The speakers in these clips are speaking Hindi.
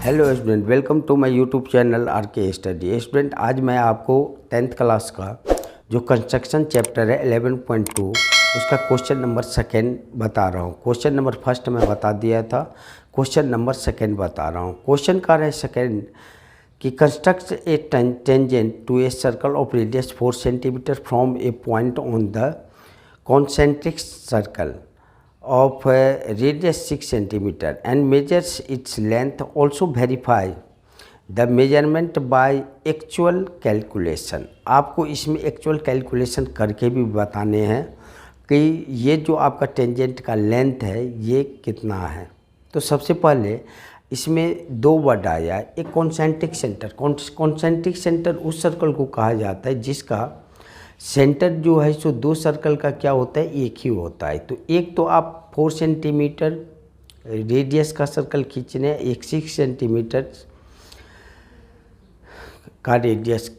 Hello student, welcome to my YouTube channel R K study. Student, आज मैं आपको 10th क्लास का जो कंस्ट्रक्शन चैप्टर है 11.2 उसका क्वेश्चन नंबर सेकेंड बता रहा हूँ। क्वेश्चन नंबर फर्स्ट मैं बता दिया था, क्वेश्चन नंबर सेकेंड बता रहा हूँ। क्वेश्चन का है सेकेंड कि construct a tangent to a circle of radius 4 centimetre from a point on the concentric circle of radius 6 centimeter and measures its length. Also verify the measurement by actual calculation। आपको इसमें एक्चुअल कैलकुलेशन करके भी बताने हैं कि ये जो आपका टेंजेंट का लेंथ है ये कितना है। तो सबसे पहले इसमें दो वर्ड आया, एक कॉन्सेंट्रिक सेंटर। कॉन्सेंट्रिक सेंटर उस सर्कल को कहा जाता है जिसका सेंटर जो है सो दो सर्कल का क्या होता है, एक ही होता है। तो एक तो आप 4 सेंटीमीटर रेडियस का सर्कल खींचने हैं, एक 6 सेंटीमीटर का रेडियस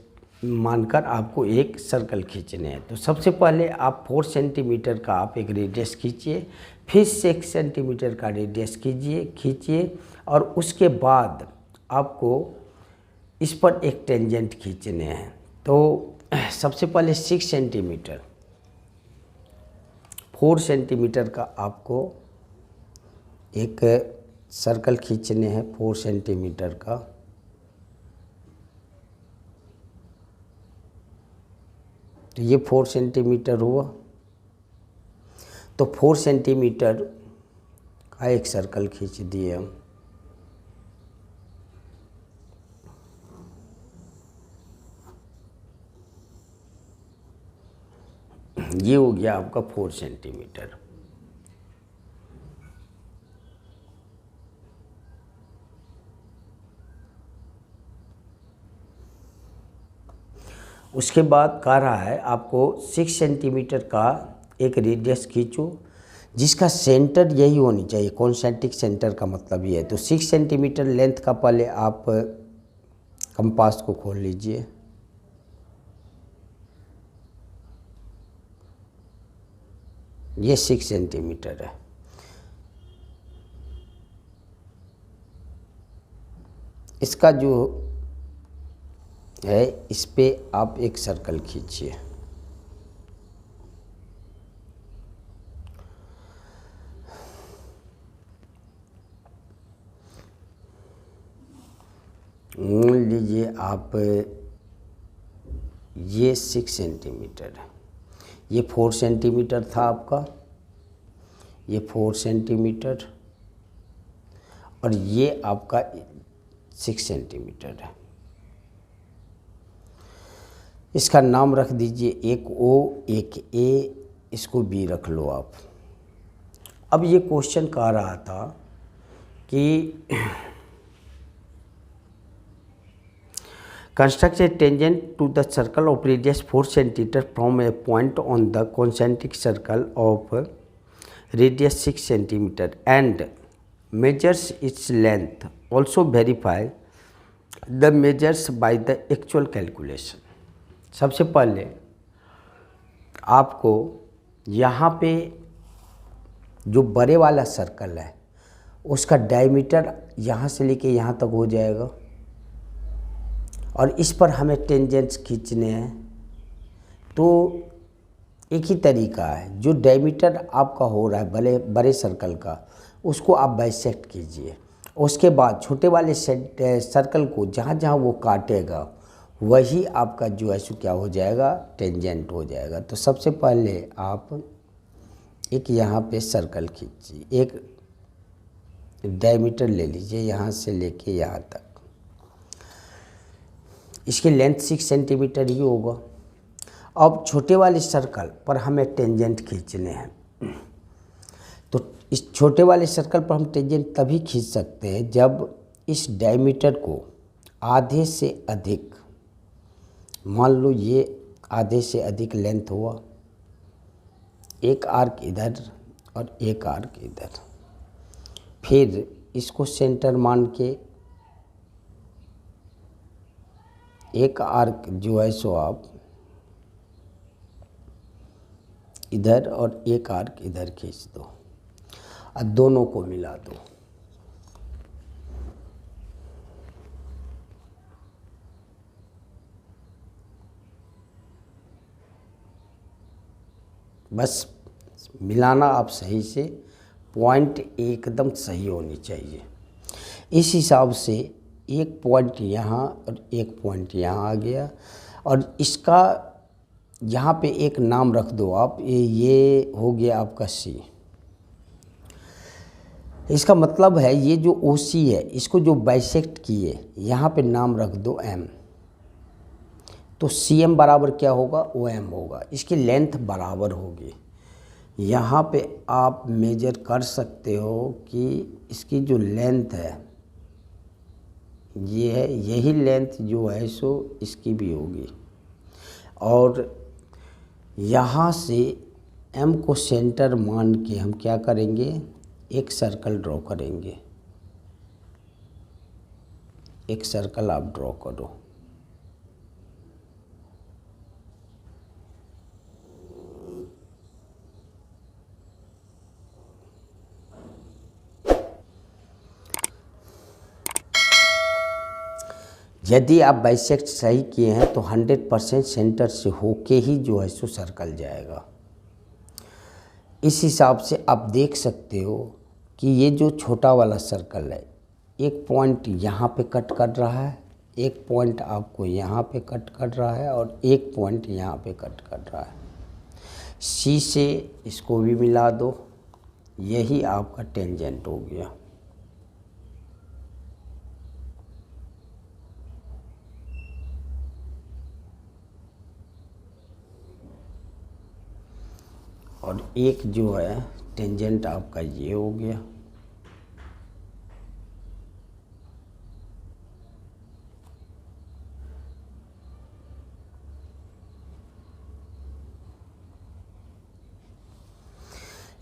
मानकर आपको एक सर्कल खींचने हैं। तो सबसे पहले आप 4 सेंटीमीटर का आप एक रेडियस खींचिए, फिर 6 सेंटीमीटर का रेडियस खींचिए और उसके बाद आपको इस पर एक टेंजेंट खींचने हैं। तो सबसे पहले 6 सेंटीमीटर 4 सेंटीमीटर का आपको एक सर्कल खींचने हैं 4 सेंटीमीटर का। तो ये 4 सेंटीमीटर हुआ। तो 4 सेंटीमीटर का एक सर्कल खींच दिए हम। ये हो गया आपका 4 सेंटीमीटर। उसके बाद कह रहा है आपको 6 सेंटीमीटर का एक रेडियस खींचो जिसका सेंटर यही होनी चाहिए। कॉन्सेंट्रिक सेंटर का मतलब ये है। तो 6 सेंटीमीटर लेंथ का पहले आप कंपास को खोल लीजिए। ये 6 सेंटीमीटर है। इसका जो है इस पे आप एक सर्कल खींचिए। मान लीजिए आप ये 6 सेंटीमीटर है, ये 4 सेंटीमीटर था आपका, ये 4 सेंटीमीटर और ये आपका 6 सेंटीमीटर है। इसका नाम रख दीजिए, एक ओ एक ए, इसको बी रख लो आप। अब ये क्वेश्चन कह रहा था कि construct a tangent to the circle of radius 4 centimeter from a point on the concentric circle of radius 6 centimeter and measures its length. Also verify the measures by the actual calculation। सबसे पहले आपको यहाँ पे जो बड़े वाला सर्कल है उसका डायमीटर यहाँ से लेके यहाँ तक हो जाएगा और इस पर हमें टेंजेंट्स खींचने हैं। तो एक ही तरीका है, जो डायमीटर आपका हो रहा है बड़े सर्कल का उसको आप बाइसेक्ट कीजिए। उसके बाद छोटे वाले सर्कल को जहाँ जहाँ वो काटेगा वही आपका जो है सो क्या हो जाएगा, टेंजेंट हो जाएगा। तो सबसे पहले आप एक यहाँ पे सर्कल खींचिए, एक डायमीटर ले लीजिए यहाँ से लेके यहाँ तक। इसकी लेंथ 6 सेंटीमीटर ही होगा। अब छोटे वाले सर्कल पर हमें टेंजेंट खींचने हैं। तो इस छोटे वाले सर्कल पर हम टेंजेंट तभी खींच सकते हैं जब इस डायमीटर को आधे से अधिक, मान लो ये आधे से अधिक लेंथ हुआ, एक आर्क इधर और एक आर्क इधर, फिर इसको सेंटर मान के एक आर्क जो है सो आप इधर और एक आर्क इधर खींच दो और दोनों को मिला दो। बस मिलाना आप सही से, पॉइंट एकदम सही होनी चाहिए। इस हिसाब से एक पॉइंट यहाँ और एक पॉइंट यहाँ आ गया, और इसका यहाँ पे एक नाम रख दो आप, ये हो गया आपका सी। इसका मतलब है ये जो ओ सी है, इसको जो बाइसेक्ट किए, यहाँ पे नाम रख दो एम। तो सी एम बराबर क्या होगा, ओ एम होगा। इसकी लेंथ बराबर होगी। यहाँ पे आप मेजर कर सकते हो कि इसकी जो लेंथ है ये है, यही लेंथ जो है सो इसकी भी होगी। और यहाँ से एम को सेंटर मान के हम क्या करेंगे, एक सर्कल ड्रॉ करेंगे। एक सर्कल आप ड्रॉ करो। यदि आप बाइसेक्ट सही किए हैं तो 100% सेंटर से होके ही जो है सो सर्कल जाएगा। इस हिसाब से आप देख सकते हो कि ये जो छोटा वाला सर्कल है, एक पॉइंट यहाँ पे कट कर रहा है, एक पॉइंट आपको यहाँ पे कट कर रहा है, और एक पॉइंट यहाँ पे कट कर रहा है। सी से इसको भी मिला दो, यही आपका टेंजेंट हो गया। और एक जो है टेंजेंट आपका ये हो गया।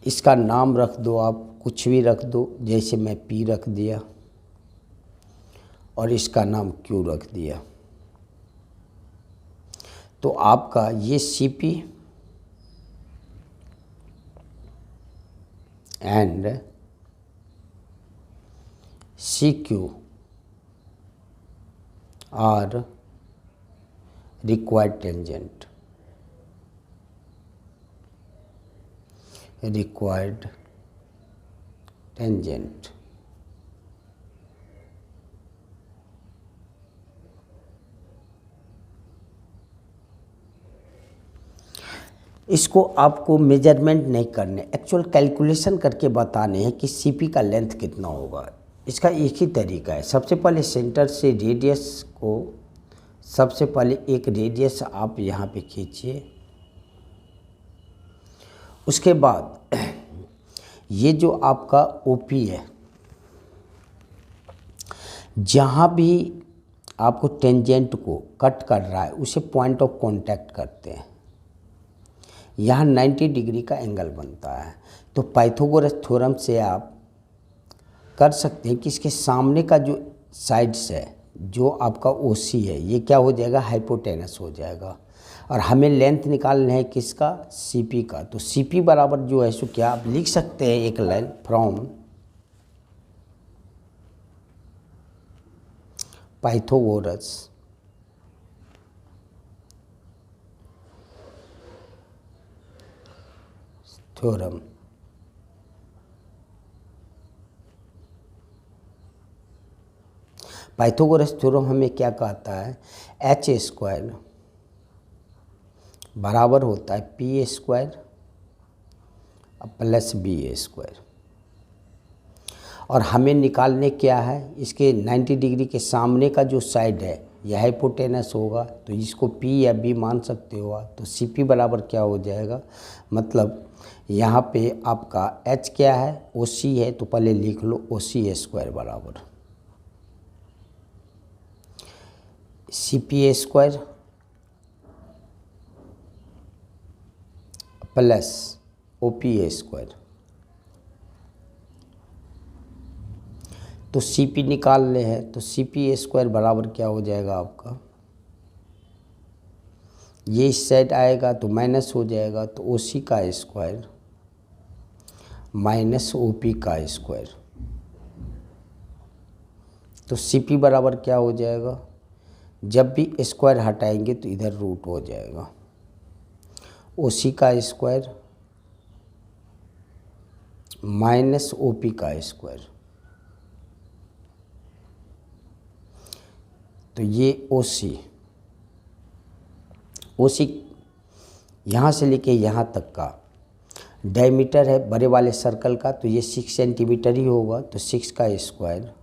इसका नाम रख दो आप, कुछ भी रख दो, जैसे मैं पी रख दिया और इसका नाम क्यू रख दिया। तो आपका ये C P and C Q R required tangent. Required tangent. इसको आपको मेजरमेंट नहीं करने, एक्चुअल कैलकुलेशन करके बताने हैं कि सीपी का लेंथ कितना होगा। इसका एक ही तरीका है। सबसे पहले सेंटर से रेडियस को, सबसे पहले एक रेडियस आप यहाँ पे खींचिए। उसके बाद ये जो आपका ओपी है, जहाँ भी आपको टेंजेंट को कट कर रहा है उसे पॉइंट ऑफ कांटेक्ट करते हैं। यहाँ 90 डिग्री का एंगल बनता है। तो पाइथागोरस थ्योरम से आप कर सकते हैं कि इसके सामने का जो साइड्स है, जो आपका ओसी है, ये क्या हो जाएगा, हाइपोटेनस हो जाएगा। और हमें लेंथ निकालना है किसका, सीपी का। तो सीपी बराबर जो है सो क्या आप लिख सकते हैं, एक line from Pythagoras theorem. Pythagoras theorem हमें क्या कहता है, एच स्क्वायर बराबर होता है P square plus B square. और हमें निकालने क्या है, इसके 90 डिग्री के सामने का जो साइड है यह हाइपोटेनस होगा, तो इसको पी या बी मान सकते हो। तो सी पी बराबर क्या हो जाएगा, मतलब यहाँ पे आपका एच क्या है, ओ सी है, तो पहले लिख लो ओ सी स्क्वायर बराबर C P square plus O P square. तो सी पी निकालने हैं, तो सी पी स्क्वायर बराबर क्या हो जाएगा आपका, ये इस साइड आएगा तो माइनस हो जाएगा, तो ओ सी का स्क्वायर माइनस ओ पी का स्क्वायर। तो सी पी बराबर क्या हो जाएगा, जब भी स्क्वायर हटाएंगे तो इधर रूट हो जाएगा, ओ सी का स्क्वायर माइनस OP का स्क्वायर। तो ये OC यहाँ से लेके यहाँ तक का डायमीटर है बड़े वाले सर्कल का, तो ये 6 सेंटीमीटर ही होगा। तो 6 का स्क्वायर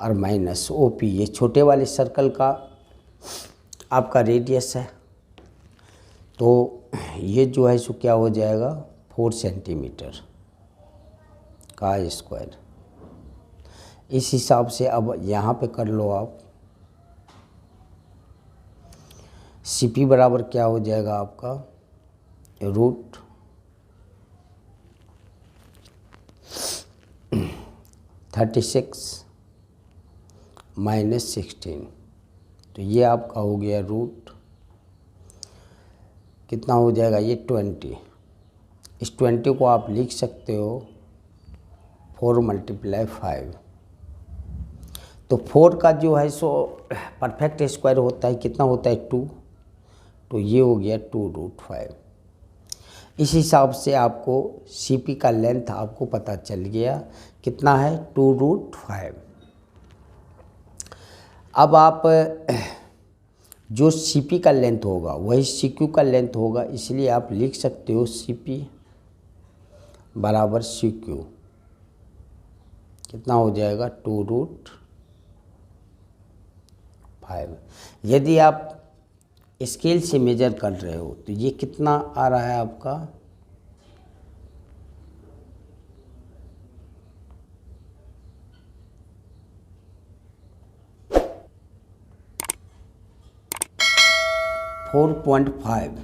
और माइनस OP, ये छोटे वाले सर्कल का आपका रेडियस है। तो ये जो है सो क्या हो जाएगा 4 सेंटीमीटर का स्क्वायर। इस हिसाब से अब यहाँ पे कर लो आप। CP बराबर क्या हो जाएगा आपका रूट 36 माइनस 16। तो ये आपका हो गया रूट कितना हो जाएगा ये 20। इस 20 को आप लिख सकते हो 4 × 5। तो 4 का जो है सो परफेक्ट स्क्वायर होता है कितना होता है 2। तो ये हो गया 2√5। इस हिसाब से आपको CP का लेंथ आपको पता चल गया कितना है 2√5। अब आप जो CP का लेंथ होगा वही CQ का लेंथ होगा, इसलिए आप लिख सकते हो CP बराबर CQ कितना हो जाएगा 2√5। यदि आप स्केल से मेजर कर रहे हो तो ये कितना आ रहा है आपका 4.5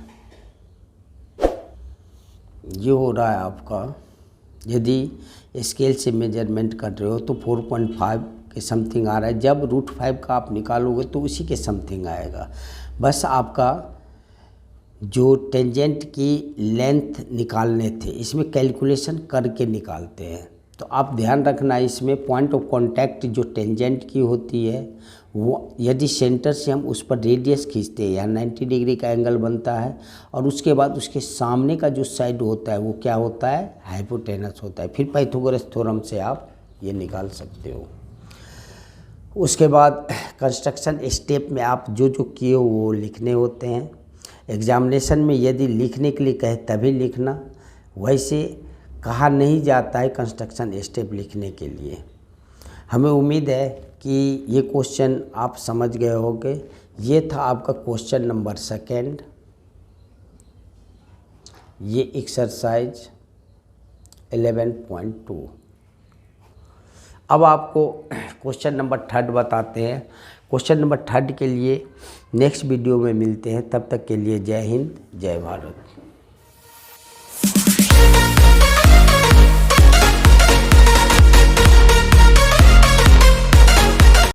ये हो रहा है आपका। यदि स्केल से मेजरमेंट कर रहे हो तो 4.5 के समथिंग आ रहा है। जब √5 का आप निकालोगे तो उसी के समथिंग आएगा। बस आपका जो टेंजेंट की लेंथ निकालने थे इसमें कैलकुलेशन करके निकालते हैं। तो आप ध्यान रखना इसमें पॉइंट ऑफ कांटेक्ट जो टेंजेंट की होती है वो यदि सेंटर से हम उस पर रेडियस खींचते हैं या 90 डिग्री का एंगल बनता है, और उसके बाद उसके सामने का जो साइड होता है वो क्या होता है हाइपोटेनस होता है। फिर पाइथागोरस थ्योरम से आप ये निकाल सकते हो। उसके बाद कंस्ट्रक्शन स्टेप में आप जो जो किए हो वो लिखने होते हैं। एग्जामिनेशन में यदि लिखने के लिए कहे तभी लिखना, वैसे कहा नहीं जाता है कंस्ट्रक्शन स्टेप लिखने के लिए। हमें उम्मीद है कि ये क्वेश्चन आप समझ गए होंगे। ये था आपका क्वेश्चन नंबर 2, ये एक्सरसाइज 11.2। अब आपको क्वेश्चन नंबर 3 बताते हैं। क्वेश्चन नंबर 3 के लिए नेक्स्ट वीडियो में मिलते हैं। तब तक के लिए जय हिंद जय भारत।